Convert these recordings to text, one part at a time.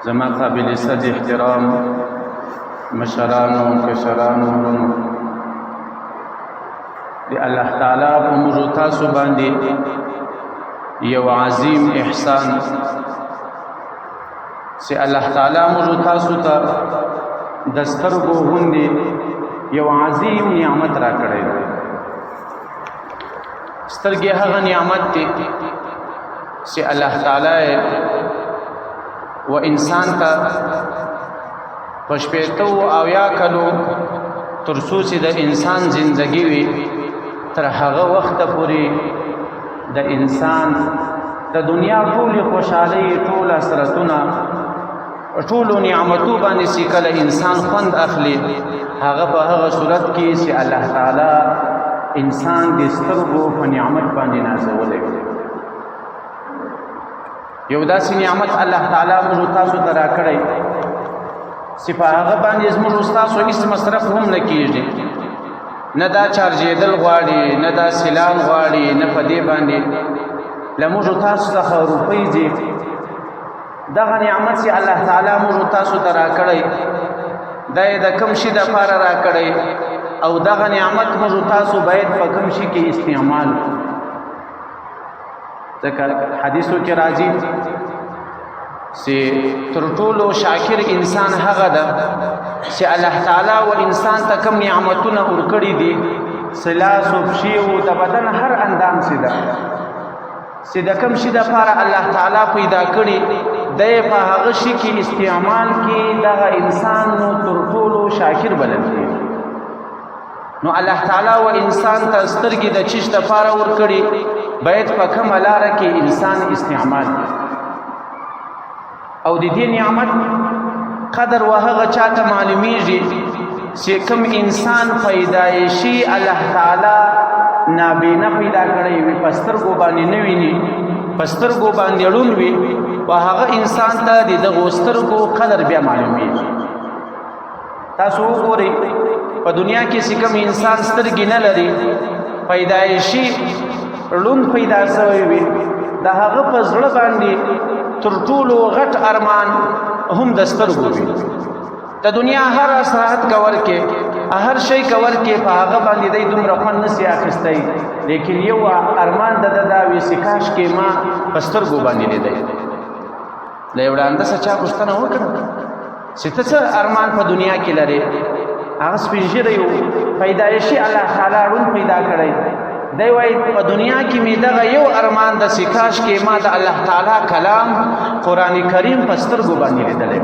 زما قابل صد احترام مشرانو کشرانو ورونو دی الله تعالی په موږ تاسو باندې یو عظیم احسان چې الله تعالی موږ تاسو ته د سترګو غوندې یو عظیم نعمت را کړی دی. سترګې هغه نعمت دی چې الله تعالی و انسان ته په شپېتو او یا کلو تر څو چې د انسان زندگی وي تر هغه وخته پورې د انسان د دنیا ټولې خوشحالۍ ټول حسرتونه ټولو نعمتو باندې چې کله انسان خوند اخلي هغه په هغه صورت کې چې الله تعالی انسان د سترګو په نعمت باندې نازولی یو داسې نعمت الله تعالی موږ تاسو ته راکړی چې په هغه باندې زموږ ستاسو هېڅ مصرف هم نه کېږي، نه دا چارجېدل غواړي، نه دا سیلان غواړي، نه په دې باندې له موږ تاسو څخه روپۍ ځي. دغه نعمت چې الله تعالی موږ تاسو ته راکړی دا یې د کوم شي دپاره راکړی او دغه نعمت موږ تاسو باید په کوم شي کې استعمال ځکه حدیثو کې راځي چې تر ټولو شاکر انسان هغه ده چې الله تعالی و انسان ته کوم نعمتونه ورکړي دي سلاس و پښې و د بدن هر اندام چې ده چې د کوم شي دپاره الله تعالی پیدا کړي دی په هغه شي کې استعمال کې دغه انسان نو تر ټولو شاکر بلل کېږي. نو الله تعالی و انسان ته سترګې د چیش دپاره ورکړي باید په کومه لاره کې انسان استعمال کړي او د دې نعمت قدر و هغه چاته معلومیږي چې کوم انسان پیدایشي الله تعالی نابینا پیدا کړی وي په سترګو باندې نه ویني په سترګو باندې ړوند وي و هغه انسان ته د دغو سترګو قدر بیا معلومیږي. تاسو وګورئ په دنیا کې چې کوم انسان سترګې نه لري پیدایشي ړوند پیدا شوی وي د هغه په زړه باندې تر ټولو غټ ارمان هم د سترګو وي. د دنیا هر ساعت کور کې هر شی کور کې په هغه باندې دی دومره خوند نشي اخیستی، لیکن یو ارمان د ده دا وي چې کاش کې ما په سترګو باندې لیدی. له یو ړانده څه چا پوښتنه وکړه چې ته څه ارمان په دنیا کې لرې؟ هغه سپین ږیری و پیدایشي الله تعالی ړوند پیدا کړی دی وایي په دنیا کې مې دغه یو ارمان د چې کاش کې ما د الله تعالی کلام قرآن کریم په سترګو باندې لیدلی.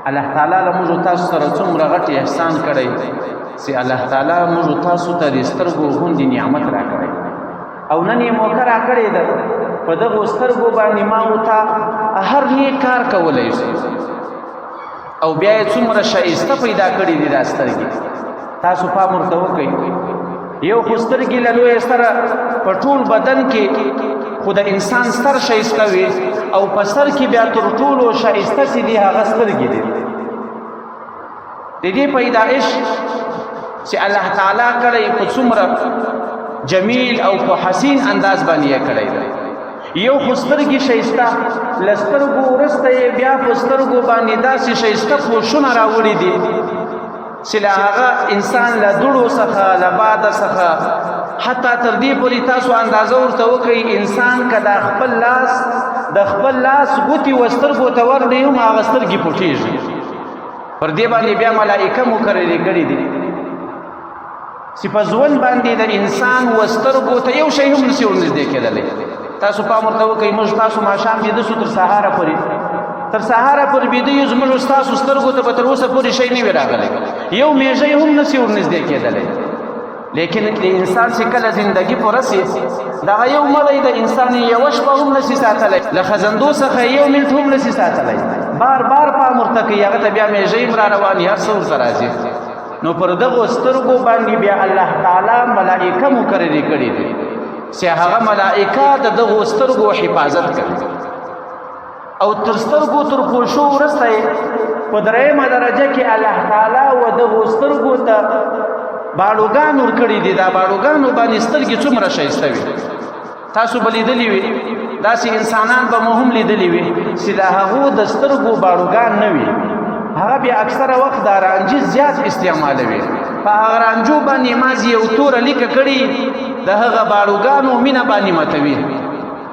الله تعالی له موږ تاسو سره څومره غټ احسان کړی چې الله تعالی موږ تاسو ته د سترګو غوندې نعمت راکړی او نن یې موقع راکړې ده په دغو سترګو باندې ما ورته هر نیک کار کولی شي او بیا یې څومره ښایسته پیدا کړي دي دا سترګې. تاسو پام ورته وکئ یو خو سترګې له لویې سره په ټول بدن کې خو د انسان ستر ښایسته وي او په سر کې بیا تر ټولو ښایسته چې دي هغه سترګې دي. د دې پیدایش چې الله تعالی کړی په څومره جمیل او په حسین انداز باندې یې کړی دی. یو خو سترګې ښایسته له سترګو وروسته یې بیا په سترګو باندې داسې ښایسته پوښونه راوړي دي چې له هغه انسان له دوړو څخه له باده څخه حتی تر دې پورې تاسو اندازه ورته وکړئ انسان که د خپل لاس ګوتې و سترګو ته ورنی هم هغه سترګې پټېږي. پر دې باندې بیا ملائکه مقررې کړي دي چې په ژوند باندې د انسان و سترګو ته یو شی هم نشي ورنږدې کېدلی. تاسو پام ورته وکئ موږ تاسو ماښام بیده شو تر سهاره پورې بیده یو زموږ ستاسو سترګو ته به تر اوسه پورې شی نه وي راغلی، یو میږی هم نشي ورنږدې کېدلی. لیکن د انسان چې کله زندگی پوره سي دغه یو مړی د انسان یوه شپه هم نشي ساتلی، له خزندو څخه یو منټ هم نشي ساتلی. بار بار پام ورته کوي هغه ته بیا میږی هم را روان هر څه ورته راځي. نو پر دغو سترګو باندې بیا الله تعالی ملائکه مقررې کړي دي چې هغه ملائکه د دغو سترګو حفاظت کوي او تر سترګو تر پوشو وروسته په درېیمه درجه کې الله تعالی و دغو سترګو ته باړوګان ورکړي دي. دا باړوګانو باندې سترګې څومره ښایسته وي تاسو به لیدلي وي داسې انسانان به مو هم لیدلي وي چې د هغو د سترګو باړوګان نه وي، هغه بیا اکثره وخت دا رانجې زیات استعمالوي. په هغه رانجو باندې مازې یو توره لیکه کړي د هغه باړوګانو مینه باندې متوي،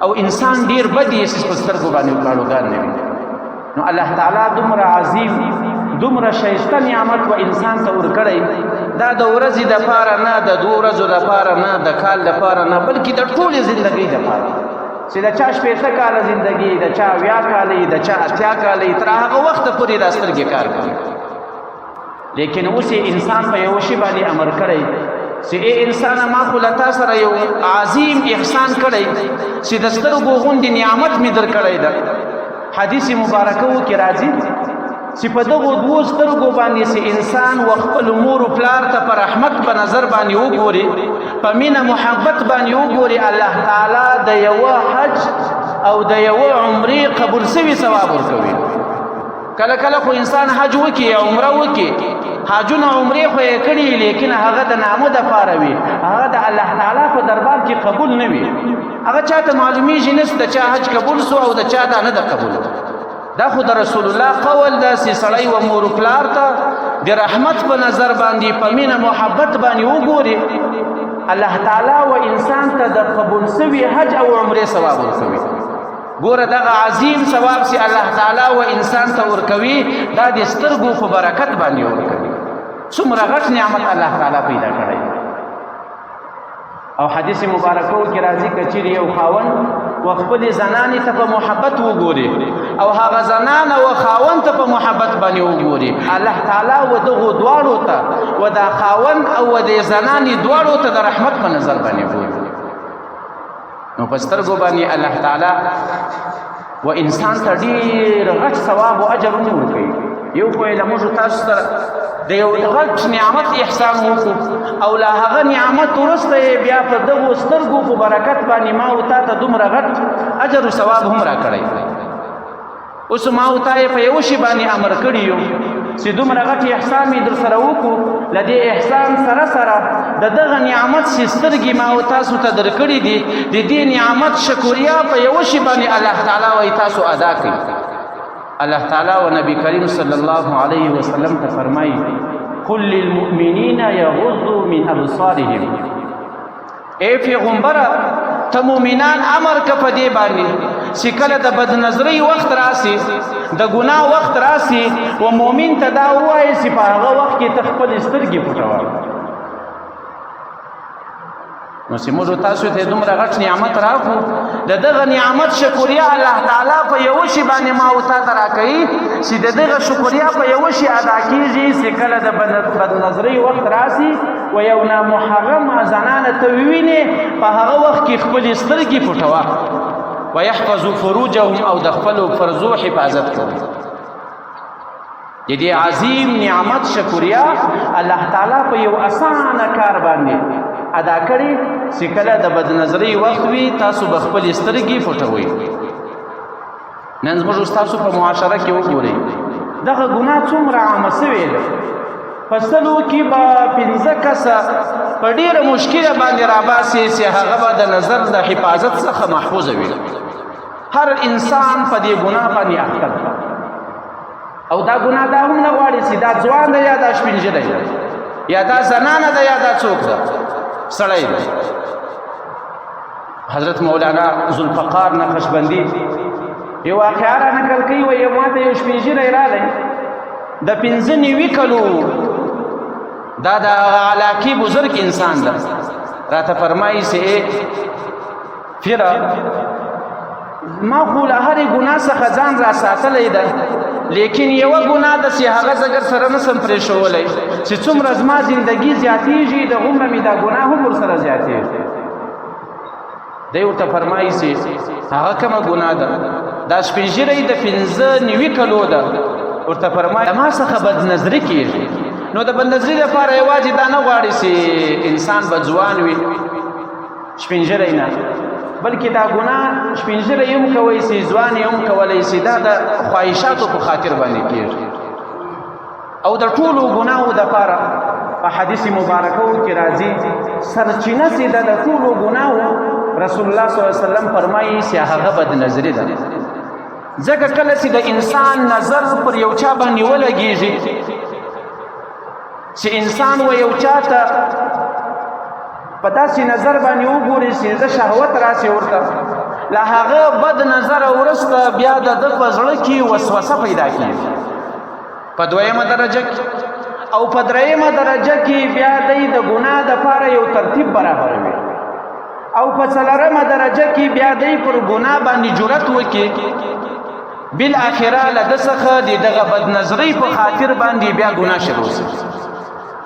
او انسان ډېر بد یې چې په سترګو باندې باړوګان نه وي. نو الله تعالی دومره عظیم دومره ښایسته نعمت و انسان ته ورکړی، دا د ورځې دپاره نه، د 2 ورځو دپاره نه، د کال دپاره نه، بلکې د ټولې زندګۍ دپاره، چې د چا 80 کاله زندګي، د چا 80 کاله، د چا 80 کاله، تر هغه وخته پورې دا سترګې کار کوي. لیکن اوس انسان په یو شي باندې امر کړی چې ای انسان ما خو له تا سره یو عظیم احسان کړی چې د سترګو غوندې نعمت مې درکړی ده. حدیث مبارکه کې راځي چې په دغو 2 سترګو باندې چې انسان و خپل مور و پلار ته په رحمت په نظر باندې وګوري، په مینه محبت باندې وګوري، الله تعالی د یوه حج او د یوه عمرې قبول سوي ثواب ورکوي. کله کله خو انسان حج وکړي یا عمره وکړي، حجونه عمرې خو یې کړي، لیکن هغه د نامه دپاره وي، هغه د الله تعالی په دربار کې قبول نه وي. هغه چاته معلومیږي نه د چا حج قبول سو او د چا دا نه ده قبول. دا خو د رسول الله قول ده چې سړی و مور پلار ته د رحمت په نظر باندې په مینه محبت باندې وګوري، الله تعالی و انسان ته د قبول سوي حج او عمرې ثواب ورکوي. ګوره دغه عظیم ثواب چې الله تعالی و انسان ته ورکوي، دا د سترګو په برکت باندې ورکوي. څومره غټ نعمت الله تعالی پیدا کړی. او حدیث مبارکو کې راځي که چیرې یو خاوند و خپلې زنانې ته په محبت وګوري او هغه زنانه و خاوند ته په محبت باندې وګوري، الله تعالی و دغو دواړو ته و دا خاوند او و د زنانې دواړو ته د رحمت په نظر باندې ګوري. نو په سترګو باندې الله تعالی و انسان ته ډېر غټ ثواب و اجر ورکوي. یو خو یې له موږ تاسو سره د یو غټ نعمت احسان وکړو، او له هغه نعمت وروسته یې بیا په دغو سترګو په برکت باندې ما او تا ته دومره غټ اجر و ثواب هم راکړی. اوس ما او تا یې په یو شي باندې امر کړي یو چې دومره غټ احسان مې در سره وکړو، له دې احسان سره سره د دغه نعمت چې سترګې ما او تاسو ته درکړي دي، د دې نعمت شکریا په یو شي باندې الله تعالی وایي تاسو ادا کړئ. الله تعالی و نبی کریم صلی الله علیه وسلم ته فرمایي قل للمؤمنین یغضوا من ابصارهم. ای پیغمبره ته مؤمنان امر که په دې باندې چې کله د بدنظرۍ وخت راسي، د ګناه وخت راسي، و مؤمن ته دا ووایي چې په هغه وخت کې ته خپلې سترګې پټوه. نو چې موږ تاسو ته دومره غټ نعمت راکړو، د دغه نعمت شکریا الله تعالی په یو شي باندې ما او تا ته راکوي چې د دغه شکریا په یو شي ادا کېږي چې کله د بدنظرۍ وخت راسي و یو نامحرمه زنانه ته ووینې، په هغه وخت کې خپلې سترګې پټوه ویحفظوا فروجهم، او د خپلو فرضو حفاظت کوي. د دې عظیم نعمت شکریا الله تعالی په یو اسانه کار باندې ادا کړي چې کله د بدنظرۍ وخت وي تاسو به خپلې سترګې پټوئ. نن زموږ ستاسو په معاشره کې وګورئ دغه ګناه څومره عامه سوې ده. په سلو کې به 15 کسه په ډېره مشکله باندې راباسي چې هغه به د نظر د حفاظت څخه محفوظ وي. هر انسان په دې ګناه باندې اخته ده، او دا ګناه دا هم نه غواړي چې دا ځوان ده یا دا سپین ږیری ده یا دا زنانه ده یا دا څوک ده، سړی ده. حضرت مولانا ذوالفقار نقشبندي یو واقعه را نقل کوي، وایي ماته یو سپین ږیری راغی د 95 کلو، دا د علاقې بزرګ انسان ده، راته فرمایي چې پیره ما خو له هرې ګناه څخه ځان را ساتلی ده، لیکن یوه ګناه ده چې هغه زه در سره نسم پرېښولی، چې څومره زما زندګي زیاتېږي دغومره مې دا ګناه هم ورسره زیاتېږي. دی ورته فرمایي چې هغه کومه ګناه ده؟ دا سپین ږیری د 95 کلو ده. ورته فرمایي ما څخه بدنظري کېږي. نو د بدنظري لپاره یوازې دا نه غواړي چې انسان به ځوان وي سپین ږیری نه، بلکې دا ګناه سپین ږیری هم کوئ چې ځوان یې هم کولی شي، دا د خواهشاتو په خاطر باندې کېږي. او د ټولو ګناهو دپاره په حدیث مبارکو کې راځي سرچینه چې ده د ټولو ګناهو رسول الله صلی الله علیه وسلم فرمایي چې هغه بد نظری ده. ځکه کله چې د انسان نظر پر یو چا باندې ولګېږي چې انسان و یو چا ته په داسې نظر باندې وګوري چې د شهوت راسي ورته، له هغه بد نظر وروسته بیا د ده په زړه کې وسوسه پیدا کېږي په دویمه درجه کې، او په درېیمه درجه کې بیا دی د ګناه دپاره یو ترتیب برابروي، او په څلورمه درجه کې بیا دی پر ګناه باندې جرأت وکړي، بالاخره له ده څخه د دغه بدنظرۍ په خاطر باندې بیا ګناه شروع شي،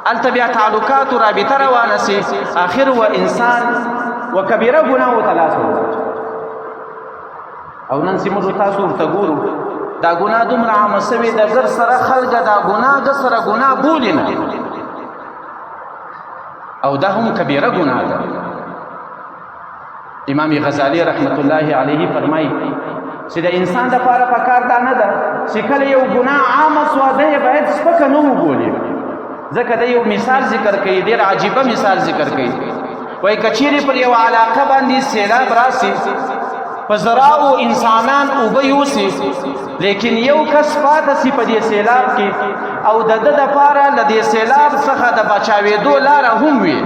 هلته بیا تعلقات و رابطه روانه سي، آخر و انسان و کبیره ګناهو ته لاس ووځي. او نن چې موږ تاسو ورته ګورو دا ګناه دومره عامه سوې ده، زر سره خلک دا ګناه ده سره ګناه بولي نه، او دا هم کبیره ګناه ده. امام غزالی رحمت الله علیه فرمایي چې د انسان دپاره پکار دا نه ده چې کله یو ګناه عامه سوه ده یې باید سپکه نه وبولي. ځکه د یو مثال ذکر کوي، ډېر عجیبه مثال ذکر کوي، وایي که چیرې پر یو علاقه باندې سیلاب راسي، په زراو انسانان اوبه یوسي، لیکن یو کس پاته سي په دې سیلاب کې، او د ده دپاره له دې سیلاب څخه د بچاوېدو لاره هم وي،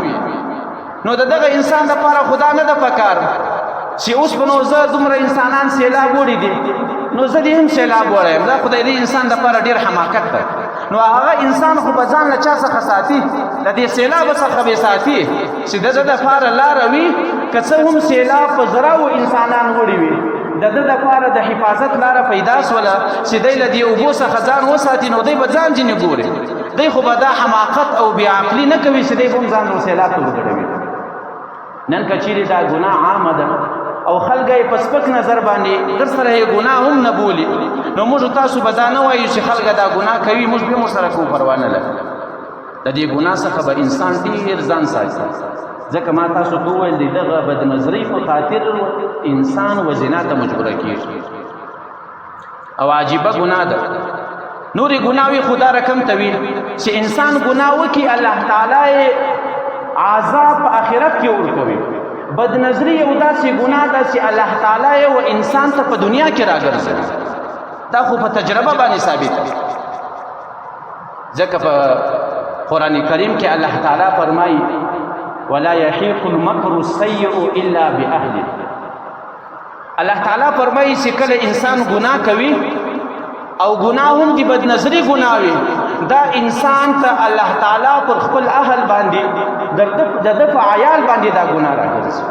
نو د دغه انسان دپاره خدا نه ده پکار چې اوس به نو زه دومره انسانان سیلاب وړي دي نو زه دې هم سیلاب وړیم، دا خدای دې انسان دپاره ډېر حماقت ده. نو هغه انسان خو به ځان له چا څخه ساتي، د دې سیلاب څخه به ساتي چې د ده دپاره لاره وي، که څه هم سیلاب په زراو انسانان وړي وي، د ده دپاره د حفاظت لاره پیدا سوله چې دی له دې اوبو څخه ځان وساتي، نو دی به ځان ځینې ګوري، دی خو به دا حماقت او بېعقلي نه کوي چې دی به هم ځان نو سیلاب ته ورګډوي. نن که چیرې دا ګناه عامه ده او خلک یې په سپک نظر باندې در سره یې ګناه هم نه بولي، نو موږ تاسو به دا نه وایو چې خلک دا ګناه کوي، موږ بیا ورسره کوو، پروا نه لرو. د دې ګناه څخه به انسان ډېر ځان ساتي، ځکه ما تاسو ته وویل د دغه بدنظرۍ په خاطر انسان و زنا ته مجبوره کېږي، او عجیبه ګناه ده. نورې ګناوې خو دا رقم ته وي چې انسان ګناه وکړي الله تعالی یې عذاب په آخرت کې ورکوي. بدنظري یو داسې ګناه ده چې الله تعالی یې و انسان ته په دنیا کې راګرځوي، دا خو په تجربه باندې ثابت ده. ځکه په قرآن کریم کې الله تعالی فرمایي ولا يحيق المكر السيء الا باهله. الله تعالی فرمایي چې کله انسان ګناه کوي او ګناه هم دی بدنظري ګناه وي، دا انسان ته الله تعالی پر خپل اهل باندې د ده په عیال باندې دا ګناه راګرځي.